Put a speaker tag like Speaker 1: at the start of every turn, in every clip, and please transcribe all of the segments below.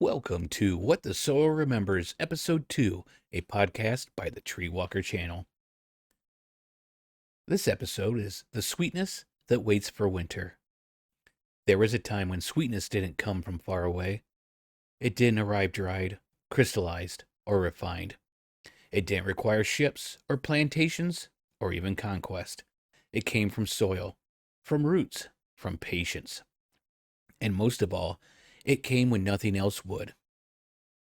Speaker 1: Welcome to What the Soil Remembers, Episode 2, a podcast by the TreeWalker channel. This episode is The Sweetness That Waits for Winter. There was a time when sweetness didn't come from far away. It didn't arrive dried, crystallized, or refined. It didn't require ships, or plantations, or even conquest. It came from soil, from roots, from patience. And most of all, it came when nothing else would.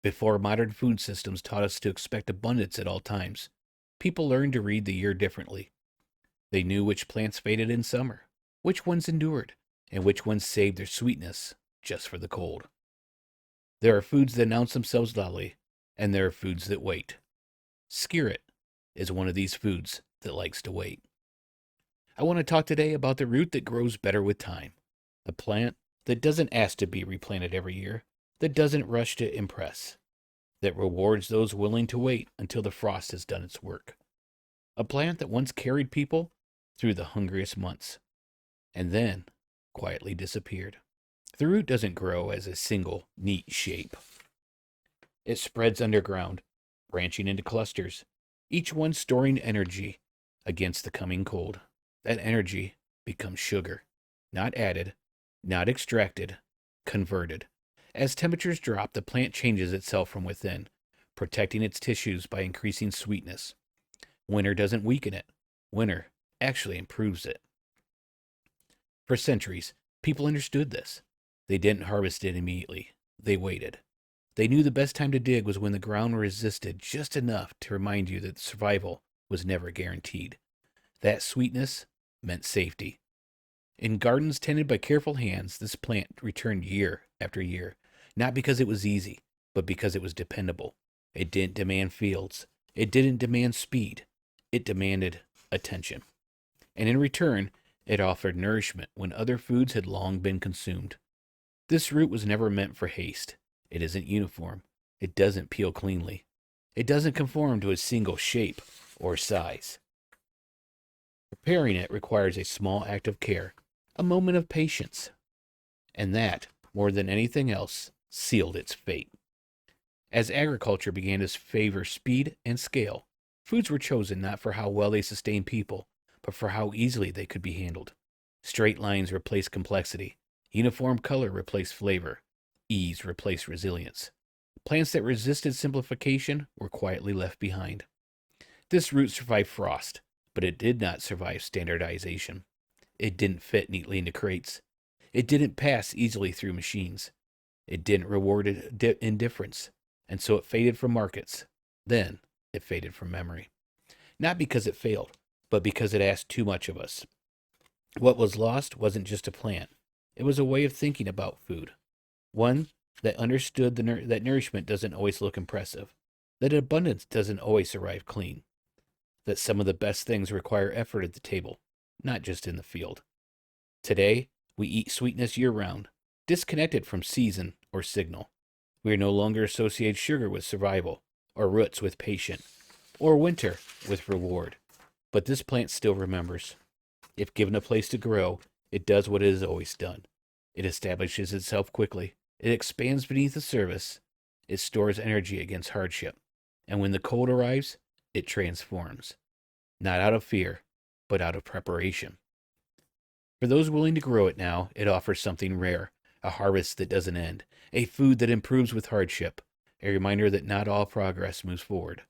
Speaker 1: Before modern food systems taught us to expect abundance at all times, people learned to read the year differently. They knew which plants faded in summer, which ones endured, and which ones saved their sweetness just for the cold. There are foods that announce themselves loudly, and there are foods that wait. Skirret is one of these foods that likes to wait. I want to talk today about the root that grows better with time, a plant that doesn't ask to be replanted every year, that doesn't rush to impress, that rewards those willing to wait until the frost has done its work. A plant that once carried people through the hungriest months, and then quietly disappeared. The root doesn't grow as a single, neat shape. It spreads underground, branching into clusters, each one storing energy against the coming cold. That energy becomes sugar, not added, not extracted, converted. As temperatures drop, the plant changes itself from within, protecting its tissues by increasing sweetness. Winter doesn't weaken it. Winter actually improves it. For centuries, people understood this. They didn't harvest it immediately. They waited. They knew the best time to dig was when the ground resisted just enough to remind you that survival was never guaranteed. That sweetness meant safety. In gardens tended by careful hands, this plant returned year after year, not because it was easy, but because it was dependable. It didn't demand fields. It didn't demand speed. It demanded attention. And in return, it offered nourishment when other foods had long been consumed. This root was never meant for haste. It isn't uniform. It doesn't peel cleanly. It doesn't conform to a single shape or size. Preparing it requires a small act of care, a moment of patience. And that, more than anything else, sealed its fate. As agriculture began to favor speed and scale, foods were chosen not for how well they sustained people, but for how easily they could be handled. Straight lines replaced complexity. Uniform color replaced flavor. Ease replaced resilience. Plants that resisted simplification were quietly left behind. This root survived frost, but it did not survive standardization. It didn't fit neatly into crates. It didn't pass easily through machines. It didn't reward indifference, and so it faded from markets. Then it faded from memory. Not because it failed, but because it asked too much of us. What was lost wasn't just a plant. It was a way of thinking about food. One that understood that nourishment doesn't always look impressive, that abundance doesn't always arrive clean, that some of the best things require effort at the table, not just in the field. Today, we eat sweetness year-round, disconnected from season or signal. We no longer associate sugar with survival, or roots with patience, or winter with reward. But this plant still remembers. If given a place to grow, it does what it has always done. It establishes itself quickly. It expands beneath the surface. It stores energy against hardship. And when the cold arrives, it transforms. Not out of fear, but out of preparation. For those willing to grow it now, it offers something rare, a harvest that doesn't end, a food that improves with hardship, a reminder that not all progress moves forward.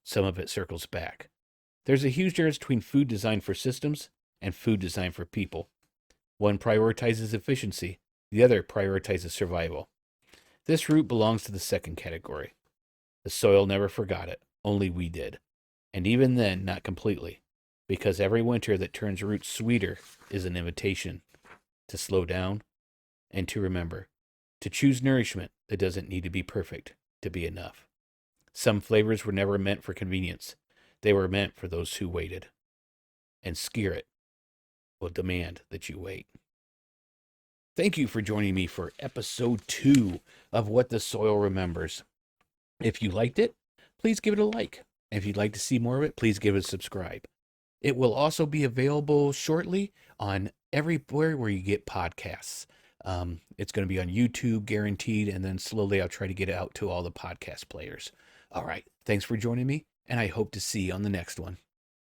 Speaker 1: Some of it circles back. There's a huge difference between food designed for systems and food designed for people. One prioritizes efficiency, the other prioritizes survival. This root belongs to the second category. The soil never forgot it, only we did. And even then, not completely, because every winter that turns roots sweeter is an invitation to slow down and to remember, to choose nourishment that doesn't need to be perfect to be enough. Some flavors were never meant for convenience. They were meant for those who waited. And Skirret will demand that you wait. Thank you for joining me for episode 2 of What the Soil Remembers. If you liked it, please give it a like. And if you'd like to see more of it, please give it a subscribe. It will also be available shortly on everywhere where you get podcasts. It's going to be on YouTube, guaranteed, and then slowly I'll try to get it out to all the podcast players. All right. Thanks for joining me, and I hope to see you on the next one.